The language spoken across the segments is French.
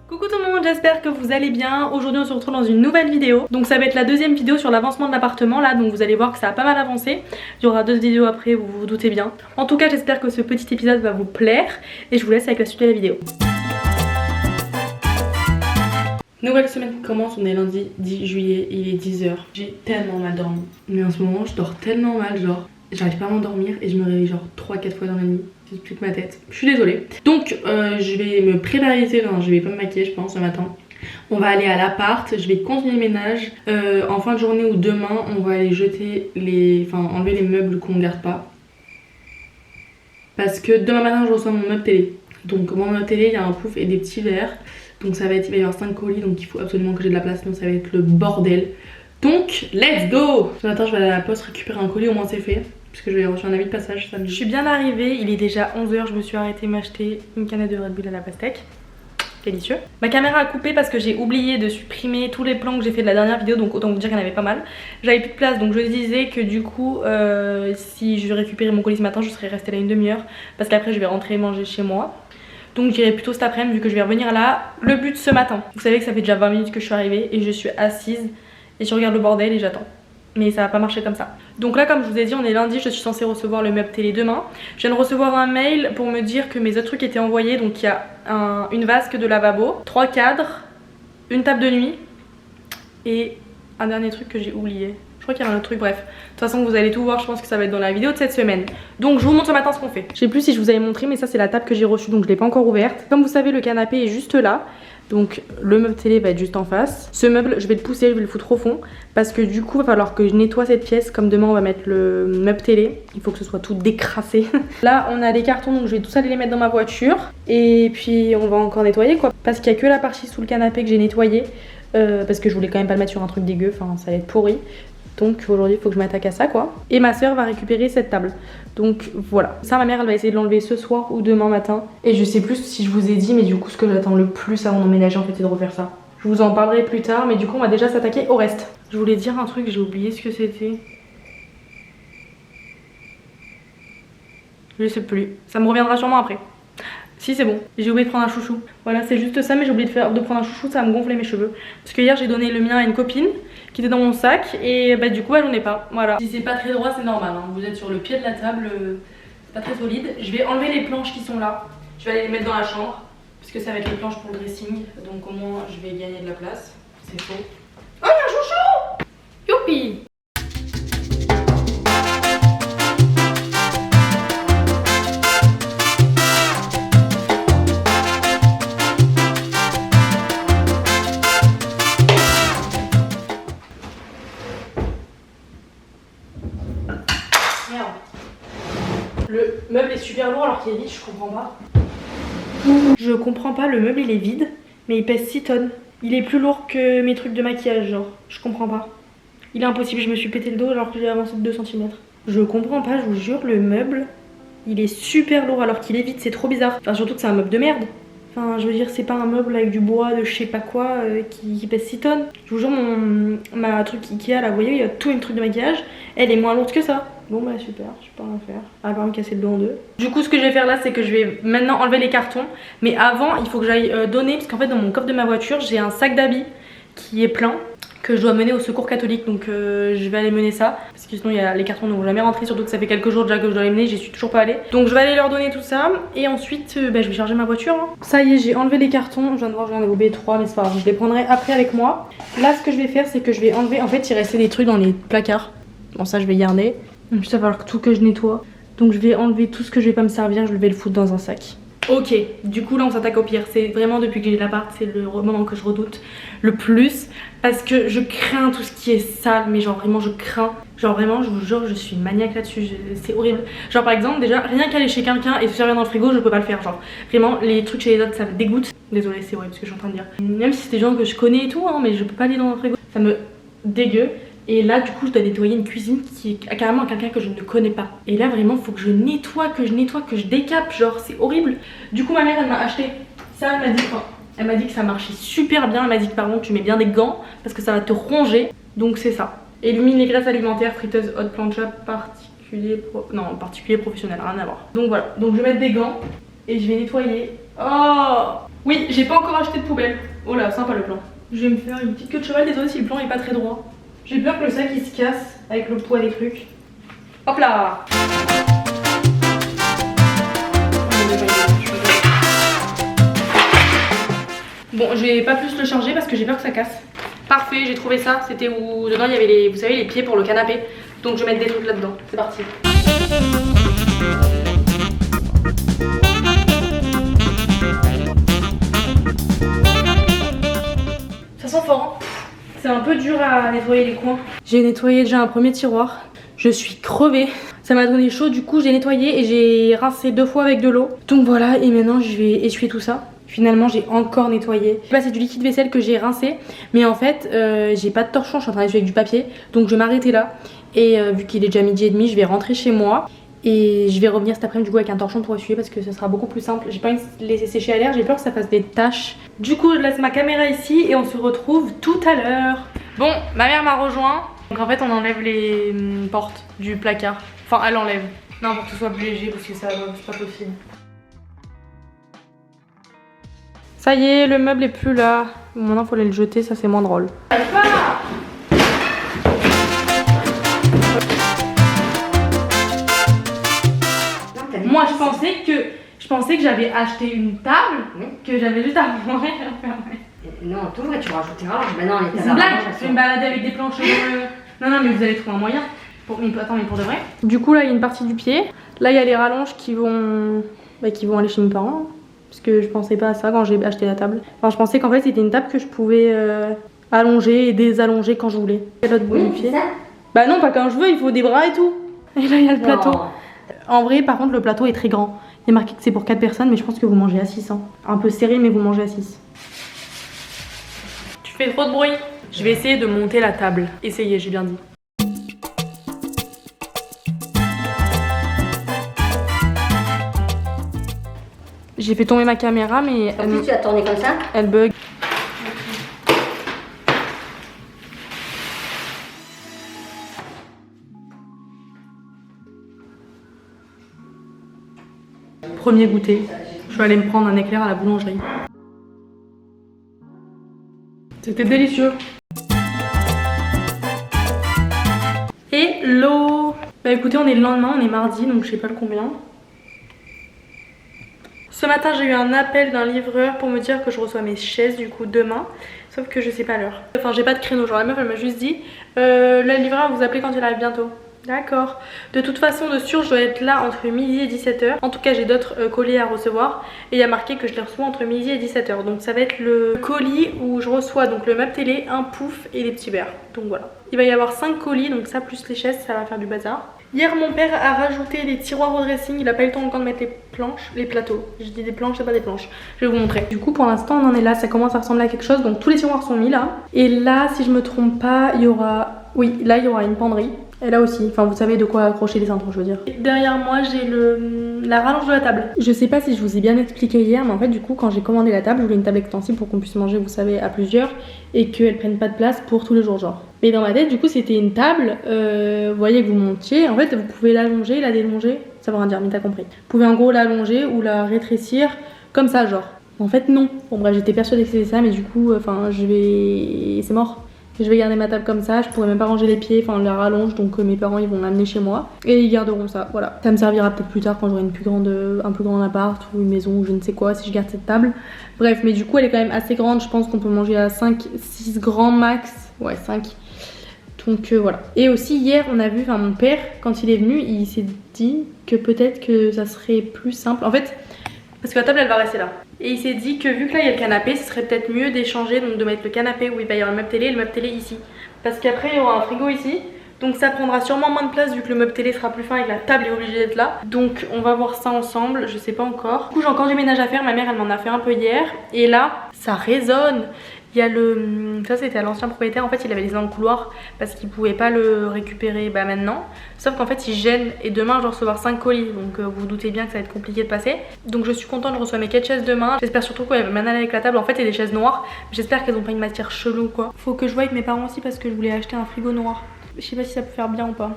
Coucou tout le monde, j'espère que vous allez bien. Aujourd'hui on se retrouve dans une nouvelle vidéo. Donc ça va être la deuxième vidéo sur l'avancement de l'appartement là. Donc vous allez voir que ça a pas mal avancé. Il y aura d'autres vidéos après, vous vous doutez bien. En tout cas j'espère que ce petit épisode va vous plaire. Et je vous laisse avec la suite de la vidéo. Nouvelle semaine qui commence, on est lundi 10 juillet, il est 10h. J'ai tellement mal dormi. Mais en ce moment je dors tellement mal, genre j'arrive pas à m'endormir et je me réveille genre 3-4 fois dans la nuit. J'explique ma tête. Je suis désolée. Donc je vais me préparer, enfin, je vais pas me maquiller je pense ce matin. On va aller à l'appart, je vais continuer le ménage. En fin de journée ou demain, on va aller jeter les... Enfin enlever les meubles qu'on garde pas. Parce que demain matin je reçois mon meuble télé. Donc mon meuble télé, il y a un pouf et des petits verres. Donc ça va être, il va y avoir 5 colis, donc il faut absolument que j'ai de la place, sinon ça va être le bordel. Donc let's go. Ce matin je vais aller à la poste récupérer un colis, au moins c'est fait. Puisque je vais reçu un avis de passage samedi. Je suis bien arrivée, il est déjà 11h, je me suis arrêtée m'acheter une canette de Red Bull à la pastèque. Délicieux. Ma caméra a coupé parce que j'ai oublié de supprimer tous les plans que j'ai fait de la dernière vidéo, donc autant vous dire qu'il y en avait pas mal. J'avais plus de place, donc je disais que du coup si je récupérais mon colis ce matin, je serais restée là une demi-heure. Parce qu'après je vais rentrer manger chez moi. Donc j'irai plutôt cet après-midi vu que je vais revenir là. Le but ce matin, vous savez que ça fait déjà 20 minutes que je suis arrivée et je suis assise et je regarde le bordel et j'attends. Mais ça va pas marcher comme ça. Donc là comme je vous ai dit, on est lundi, je suis censée recevoir le meuble télé demain. Je viens de recevoir un mail pour me dire que mes autres trucs étaient envoyés. Donc il y a une vasque de lavabo, 3 cadres, une table de nuit et un dernier truc que j'ai oublié. Je crois qu'il y a un autre truc, bref. De toute façon vous allez tout voir, je pense que ça va être dans la vidéo de cette semaine. Donc je vous montre ce matin ce qu'on fait. Je sais plus si je vous avais montré, mais ça c'est la table que j'ai reçue, donc je l'ai pas encore ouverte. Comme vous savez, le canapé est juste là. Donc le meuble télé va être juste en face. Ce meuble je vais le pousser, je vais le foutre au fond. Parce que du coup il va falloir que je nettoie cette pièce. Comme demain on va mettre le meuble télé, il faut que ce soit tout décrassé. Là on a les cartons, donc je vais tous aller les mettre dans ma voiture. Et puis on va encore nettoyer quoi. Parce qu'il n'y a que la partie sous le canapé que j'ai nettoyée. Parce que je voulais quand même pas le mettre sur un truc dégueu, enfin ça allait être pourri. Donc aujourd'hui il faut que je m'attaque à ça quoi. Et ma soeur va récupérer cette table. Donc voilà. Ça ma mère elle va essayer de l'enlever ce soir ou demain matin. Et je sais plus si je vous ai dit, mais du coup ce que j'attends le plus avant d'emménager en fait c'est de refaire ça. Je vous en parlerai plus tard, mais du coup on va déjà s'attaquer au reste. Je voulais dire un truc, j'ai oublié ce que c'était. Je sais plus. Ça me reviendra sûrement après. Si c'est bon, j'ai oublié de prendre un chouchou. Voilà c'est juste ça, mais j'ai oublié de prendre un chouchou, ça va me gonfler mes cheveux. Parce que hier j'ai donné le mien à une copine qui était dans mon sac et bah du coup j'en ai pas, voilà. Si c'est pas très droit c'est normal, hein. Vous êtes sur le pied de la table, c'est pas très solide. Je vais enlever les planches qui sont là, je vais aller les mettre dans la chambre. Parce que ça va être les planches pour le dressing, donc au moins je vais gagner de la place. C'est faux. Oh il y a un chouchou. Youpi. Le meuble est super lourd alors qu'il est vide, je comprends pas. Je comprends pas, le meuble il est vide, mais il pèse 6 tonnes. Il est plus lourd que mes trucs de maquillage, genre. Je comprends pas. Il est impossible, je me suis pété le dos alors que j'ai avancé de 2 cm. Je comprends pas, je vous jure, le meuble, il est super lourd alors qu'il est vide, c'est trop bizarre. Enfin, surtout que c'est un meuble de merde. Enfin, je veux dire, c'est pas un meuble avec du bois de je sais pas quoi qui pèse 6 tonnes. Je vous jure, ma truc Ikea là, vous voyez, il y a tout une truc de maquillage, elle est moins lourde que ça. Bon bah super, je peux rien faire, à part me casser le dos en deux. Du coup ce que je vais faire là c'est que je vais maintenant enlever les cartons. Mais avant il faut que j'aille donner, parce qu'en fait dans mon coffre de ma voiture j'ai un sac d'habits qui est plein, que je dois mener au secours catholique. Donc je vais aller mener ça, parce que sinon les cartons ne vont jamais rentrer. Surtout que ça fait quelques jours déjà que je dois les mener, j'y suis toujours pas allée. Donc je vais aller leur donner tout ça, et ensuite je vais charger ma voiture hein. Ça y est, j'ai enlevé les cartons, je viens de voir j'en ai oublié 3, mais c'est pas grave, je les prendrai après avec moi. Là ce que je vais faire c'est que je vais enlever, en fait il restait des trucs dans les placards. Bon ça je vais garder. En plus, il va falloir tout que je nettoie. Donc je vais enlever tout ce que je vais pas me servir, je vais le foutre dans un sac. Ok, du coup là on s'attaque au pire. C'est vraiment depuis que j'ai l'appart, c'est le moment que je redoute le plus. Parce que je crains tout ce qui est sale, mais genre vraiment je crains. Genre vraiment je vous jure je suis maniaque là-dessus, c'est horrible. Genre par exemple déjà rien qu'aller chez quelqu'un et se servir dans le frigo je peux pas le faire. Genre vraiment les trucs chez les autres ça me dégoûte. Désolée c'est horrible ce que je suis en train de dire. Même si c'est des gens que je connais et tout hein, mais je peux pas aller dans le frigo. Ça me dégueule. Et là du coup je dois nettoyer une cuisine qui est carrément quelqu'un que je ne connais pas. Et là vraiment faut que je nettoie, que je décape, genre c'est horrible. Du coup ma mère elle m'a acheté ça, elle m'a dit que ça marchait super bien. Elle m'a dit que par contre tu mets bien des gants parce que ça va te ronger. Donc c'est ça. Élimine les graisses alimentaires, friteuse, hot plancha, particulier professionnel, rien à voir. Donc voilà, donc je vais mettre des gants et je vais nettoyer. Oh Oui, j'ai pas encore acheté de poubelle. Oh là, sympa le plan. Je vais me faire une petite queue de cheval, désolé si le plan est pas très droit. J'ai peur que le sac il se casse avec le poids des trucs. Hop là. Bon, je vais pas plus le charger parce que j'ai peur que ça casse. Parfait, j'ai trouvé ça. C'était où dedans il y avait les, vous savez, les pieds pour le canapé. Donc je vais mettre des trucs là-dedans. C'est parti. Ça sent fort. Hein. C'est un peu dur à nettoyer les coins. J'ai nettoyé déjà un premier tiroir. Je suis crevée. Ça m'a donné chaud, du coup j'ai nettoyé et j'ai rincé 2 fois avec de l'eau. Donc voilà, et maintenant je vais essuyer tout ça. Finalement j'ai encore nettoyé. Là c'est du liquide vaisselle que j'ai rincé. Mais en fait j'ai pas de torchon, je suis en train d'essuyer avec du papier. Donc je vais m'arrêter là. Et vu qu'il est déjà 12h30, je vais rentrer chez moi. Et je vais revenir cet après-midi du coup avec un torchon pour essuyer parce que ce sera beaucoup plus simple. J'ai pas envie de laisser sécher à l'air, j'ai peur que ça fasse des taches. Du coup je laisse ma caméra ici et on se retrouve tout à l'heure. Bon, ma mère m'a rejoint. Donc en fait on enlève les portes du placard. Enfin elle enlève. Non, pour que ce soit plus léger parce que ça c'est pas possible. Ça y est, le meuble est plus là. Maintenant faut aller le jeter, ça c'est moins drôle. Moi je pensais que j'avais acheté une table, que j'avais juste à manger et à fermer. Non, t'ouvres et tu rajoutes tes rallonges. Bah non, c'est une blague, je vais me balader avec des planches. Non, non, mais vous allez trouver un moyen. Attends, mais pour de vrai. Du coup, là, il y a une partie du pied. Là, il y a les rallonges qui vont aller chez mes parents. Parce que je pensais pas à ça quand j'ai acheté la table. Enfin, je pensais qu'en fait, c'était une table que je pouvais allonger et désallonger quand je voulais. Et l'autre bout du pied. Ça bah non, pas quand je veux, il faut des bras et tout. Et là, il y a le plateau. En vrai, par contre, le plateau est très grand. Il y a marqué que c'est pour 4 personnes, mais je pense que vous mangez à 6. Hein. Un peu serré, mais vous mangez à 6. Tu fais trop de bruit. Je vais essayer de monter la table. Essayez, j'ai bien dit. J'ai fait tomber ma caméra, mais en plus, tu as tourné comme ça. Elle bug. Premier goûter. Je suis allée me prendre un éclair à la boulangerie. C'était délicieux. Hello. Bah écoutez, on est le lendemain, on est mardi, donc je sais pas le combien. Ce matin, j'ai eu un appel d'un livreur pour me dire que je reçois mes chaises du coup demain. Sauf que je sais pas l'heure. Enfin, j'ai pas de créneau. Genre la meuf, elle m'a juste dit le livreur va vous appeler quand il arrive bientôt. D'accord. De toute façon, de sûr, je dois être là entre midi et 17h. En tout cas, j'ai d'autres colis à recevoir. Et il y a marqué que je les reçois entre midi et 17h. Donc ça va être le colis où je reçois donc le meuble télé, un pouf et des petits verres. Donc voilà. Il va y avoir 5 colis, donc ça plus les chaises, ça va faire du bazar. Hier, mon père a rajouté les tiroirs au dressing. Il a pas eu le temps encore de mettre les planches, les plateaux. Je dis des planches, c'est pas des planches. Je vais vous montrer. Du coup, pour l'instant, on en est là. Ça commence à ressembler à quelque chose. Donc tous les tiroirs sont mis là. Et là, si je me trompe pas, il y aura... Oui, là, il y aura une penderie. Et là aussi, enfin vous savez de quoi accrocher les cintrons, je veux dire. Derrière moi j'ai la rallonge de la table. Je sais pas si je vous ai bien expliqué hier, mais en fait du coup quand j'ai commandé la table, je voulais une table extensible pour qu'on puisse manger, vous savez, à plusieurs et qu'elle prenne pas de place pour tous les jours genre. Mais dans ma tête du coup c'était une table, vous voyez que vous montiez, en fait vous pouvez l'allonger, la délonger, ça veut rien dire mais t'as compris. Vous pouvez en gros l'allonger ou la rétrécir comme ça genre. En fait non. Bon bref j'étais persuadée que c'était ça mais du coup enfin c'est mort. Je vais garder ma table comme ça, je pourrais même pas ranger les pieds, enfin la rallonge, donc mes parents ils vont l'amener chez moi et ils garderont ça, voilà. Ça me servira peut-être plus tard quand j'aurai un plus grand appart ou une maison ou je ne sais quoi si je garde cette table. Bref, mais du coup elle est quand même assez grande, je pense qu'on peut manger à 5-6 grands max, ouais 5. Donc voilà. Et aussi hier on a vu, enfin mon père quand il est venu il s'est dit que peut-être que ça serait plus simple, en fait parce que la table elle va rester là. Et il s'est dit que vu que là il y a le canapé, ce serait peut-être mieux d'échanger, donc de mettre le canapé où il va y avoir le meuble télé et le meuble télé ici. Parce qu'après il y aura un frigo ici, donc ça prendra sûrement moins de place vu que le meuble télé sera plus fin et que la table est obligée d'être là. Donc on va voir ça ensemble, je sais pas encore. Du coup j'ai encore du ménage à faire, ma mère elle m'en a fait un peu hier. Et là ça résonne. Il y a ça c'était à l'ancien propriétaire, en fait il avait laissé dans le couloir parce qu'il pouvait pas le récupérer maintenant. Sauf qu'en fait il gêne et demain je dois recevoir 5 colis, donc vous vous doutez bien que ça va être compliqué de passer. Donc je suis contente, je reçois mes 4 chaises demain. J'espère surtout qu'elle va m'en aller avec la table, en fait il y a des chaises noires. J'espère qu'elles ont pas une matière chelou quoi. Faut que je voie avec mes parents aussi parce que je voulais acheter un frigo noir. Je sais pas si ça peut faire bien ou pas.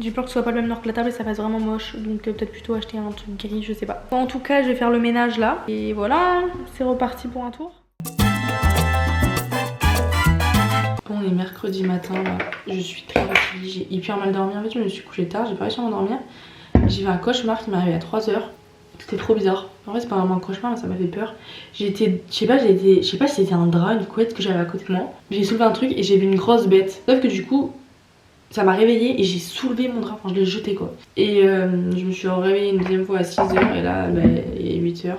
J'ai peur que ce soit pas le même noir que la table et ça fasse vraiment moche. Donc peut-être plutôt acheter un truc gris, je sais pas. En tout cas, je vais faire le ménage là. Et voilà, c'est reparti pour un tour. Bon, on est mercredi matin là. Je suis très fatiguée, j'ai hyper mal dormi. En fait, je me suis couchée tard, j'ai pas réussi à m'endormir. J'ai fait un cauchemar qui m'est arrivé à 3h. C'était trop bizarre. En vrai, c'est pas vraiment un cauchemar, mais ça m'a fait peur. Je sais pas si c'était un drap, une couette que j'avais à côté de moi. J'ai soulevé un truc et j'ai vu une grosse bête. Sauf que du coup, ça m'a réveillée et j'ai soulevé mon drap, enfin je l'ai jeté quoi. Et je me suis réveillée une deuxième fois à 6h et là, bah, il est 8h.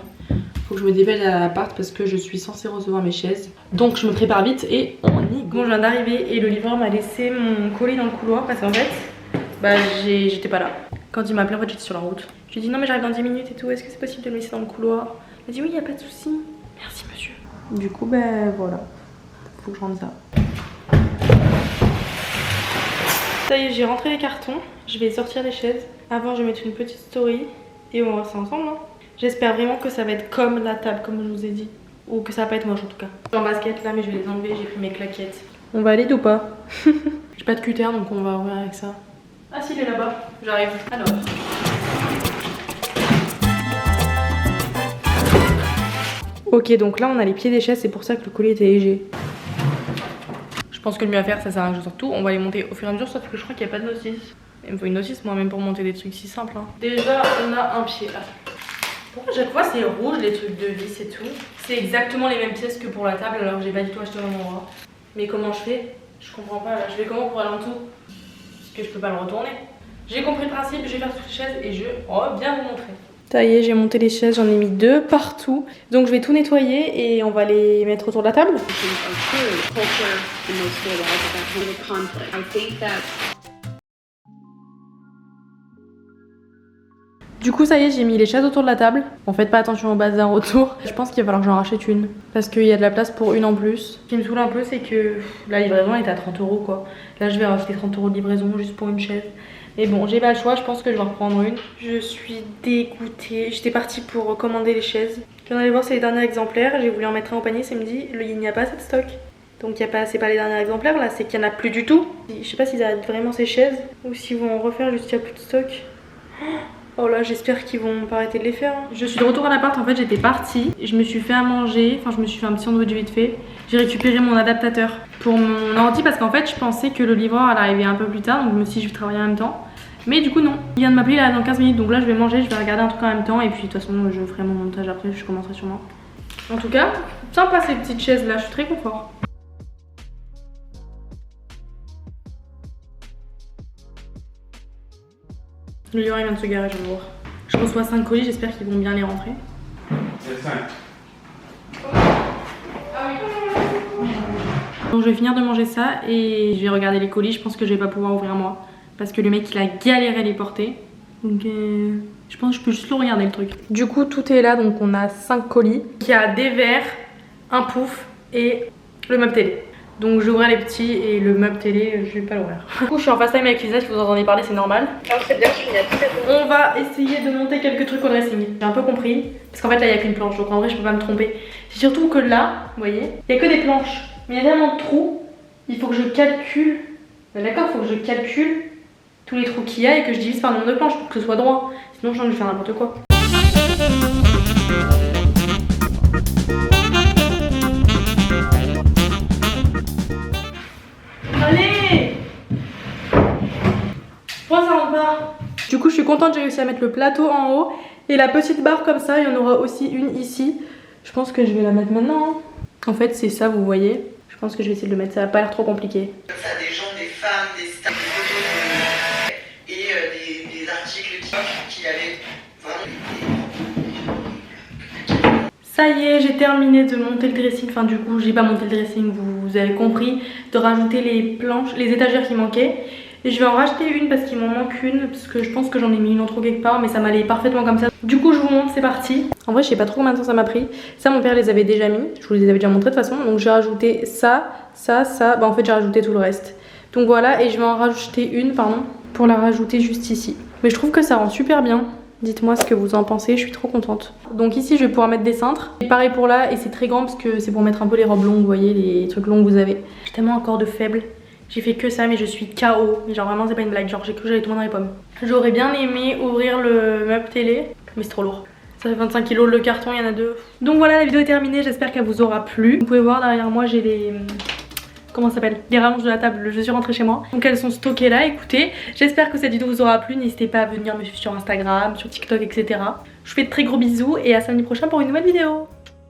Faut que je me dépêche à l'appart parce que je suis censée recevoir mes chaises. Donc je me prépare vite et on y go. Bon, je viens d'arriver et le livreur m'a laissé mon colis dans le couloir parce qu'en fait, bah j'étais pas là. Quand il m'a appelé, en fait j'étais sur la route. Je lui ai dit non mais j'arrive dans 10 minutes et tout, est-ce que c'est possible de me laisser dans le couloir? Il m'a dit oui, y a pas de souci. Merci monsieur. Du coup, bah voilà. Faut que je rentre ça. Ça y est, j'ai rentré les cartons. Je vais sortir les chaises. Avant, je vais mettre une petite story et on va voir ça ensemble. Hein. J'espère vraiment que ça va être comme la table, comme je vous ai dit. Ou que ça va pas être moche en tout cas. Je suis en basket là, mais je vais les enlever. J'ai pris mes claquettes. On va aller ou pas? J'ai pas de cutter donc on va ouvrir avec ça. Ah si, il est là-bas. J'arrive. Alors. Ok, donc là on a les pieds des chaises, c'est pour ça que le collier était léger. Je pense que le mieux à faire, ça sert à rien que je sorte tout. On va les monter au fur et à mesure, sauf que je crois qu'il n'y a pas de notice. Il me faut une notice moi même pour monter des trucs si simples. Hein. Déjà, on a un pied là. Pourquoi chaque fois c'est rouge les trucs de vis et tout? C'est exactement les mêmes pièces que pour la table alors que j'ai pas du tout acheté au même endroit. Mais comment je fais? Je comprends pas là. Je fais comment pour aller en dessous? Parce que je peux pas le retourner. J'ai compris le principe, je vais faire toutes les chaises et je vais bien vous montrer. Ça y est, j'ai monté les chaises, j'en ai mis 2 partout. Donc je vais tout nettoyer et on va les mettre autour de la table. Du coup ça y est, j'ai mis les chaises autour de la table. Bon, faites pas attention au bazar autour. Je pense qu'il va falloir que j'en rachète une. Parce qu'il y a de la place pour une en plus. Ce qui me saoule un peu c'est que la livraison est à 30 € quoi. Là je vais rajouter 30 € de livraison juste pour une chaise. Mais bon, j'ai pas le choix, je pense que je vais en reprendre une. Je suis dégoûtée. J'étais partie pour commander les chaises. Je viens d'aller voir c'est les derniers exemplaires. J'ai voulu en mettre un au panier, ça me dit il n'y a pas assez de stock. Donc c'est pas les derniers exemplaires là, c'est qu'il y en a plus du tout. Je sais pas s'ils arrêtent vraiment ces chaises ou s'ils vont en refaire juste qu'il n'y a plus de stock. Oh là, j'espère qu'ils vont pas arrêter de les faire. Hein. Je suis de retour à l'appart, en fait j'étais partie. Je me suis fait à manger, enfin je me suis fait un petit sandwich vite fait. J'ai récupéré mon adaptateur pour mon ordi parce qu'en fait je pensais que le livreur allait arriver un peu plus tard. Donc je me suis dit je vais travailler en même temps. Mais du coup non, il vient de m'appeler là dans 15 minutes. Donc là je vais manger, je vais regarder un truc en même temps. Et puis de toute façon je ferai mon montage après, je commencerai sûrement. En tout cas, sympa ces petites chaises là, je suis très confort. Le livreur vient de se garer, je viens de voir. Je reçois 5 colis, j'espère qu'ils vont bien les rentrer. C'est 5. Donc je vais finir de manger ça et je vais regarder les colis. Je pense que je vais pas pouvoir ouvrir moi. Parce que le mec il a galéré à les porter. Donc je pense que je peux juste le regarder le truc. Du coup tout est là, donc on a 5 colis. Il y a des verres, un pouf et le meuble télé. Donc j'ouvre les petits et le meuble télé, je vais pas l'ouvrir. Du coup je suis en FaceTime avec Lisa, si vous entendez parler c'est normal. Alors c'est bien, je finis à tout à l'heure. On va essayer de monter quelques trucs au dressing. J'ai un peu compris, parce qu'en fait là il n'y a qu'une planche, donc en vrai je peux pas me tromper. C'est surtout que là, vous voyez, il n'y a que des planches. Mais il y a tellement de trous, il faut que je calcule. D'accord, il faut que je calcule tous les trous qu'il y a et que je divise par le nombre de planches pour que ce soit droit. Sinon je vais faire n'importe quoi. Allez! Pourquoi ça rentre pas? Du coup je suis contente, j'ai réussi à mettre le plateau en haut. Et la petite barre comme ça, il y en aura aussi une ici. Je pense que je vais la mettre maintenant. Hein. En fait c'est ça, vous voyez. Je pense que je vais essayer de le mettre, ça va pas l'air trop compliqué. Ça, des gens, des femmes, des stars, et des articles qui avaient vraiment... Ça y est, j'ai terminé de monter le dressing. Enfin du coup j'ai pas monté le dressing, vous avez compris. De rajouter les planches, les étagères qui manquaient. Et je vais en racheter une parce qu'il m'en manque une. Parce que je pense que j'en ai mis une en trop quelque part. Mais ça m'allait parfaitement comme ça. Du coup je vous montre, c'est parti. En vrai je sais pas trop combien de temps ça m'a pris. Ça mon père les avait déjà mis. Je vous les avais déjà montrés de toute façon. Donc j'ai rajouté ça. Bah en fait j'ai rajouté tout le reste. Donc voilà, et je vais en rajouter une, pardon. Pour la rajouter juste ici. Mais je trouve que ça rend super bien. Dites-moi ce que vous en pensez, je suis trop contente. Donc ici je vais pouvoir mettre des cintres. Et pareil pour là, et c'est très grand parce que c'est pour mettre un peu les robes longues, vous voyez, les trucs longs que vous avez. J'ai tellement un corps de faible. J'ai fait que ça mais je suis KO. Genre vraiment c'est pas une blague, genre j'ai cru que j'allais tomber dans les pommes. J'aurais bien aimé ouvrir le meuble télé mais c'est trop lourd. Ça fait 25 kg le carton, il y en a 2. Donc voilà, la vidéo est terminée, j'espère qu'elle vous aura plu. Vous pouvez voir derrière moi j'ai les... Comment ça s'appelle? Les rallonges de la table, je suis rentrée chez moi. Donc elles sont stockées là, écoutez. J'espère que cette vidéo vous aura plu. N'hésitez pas à venir me suivre sur Instagram, sur TikTok, etc. Je vous fais de très gros bisous et à samedi prochain pour une nouvelle vidéo.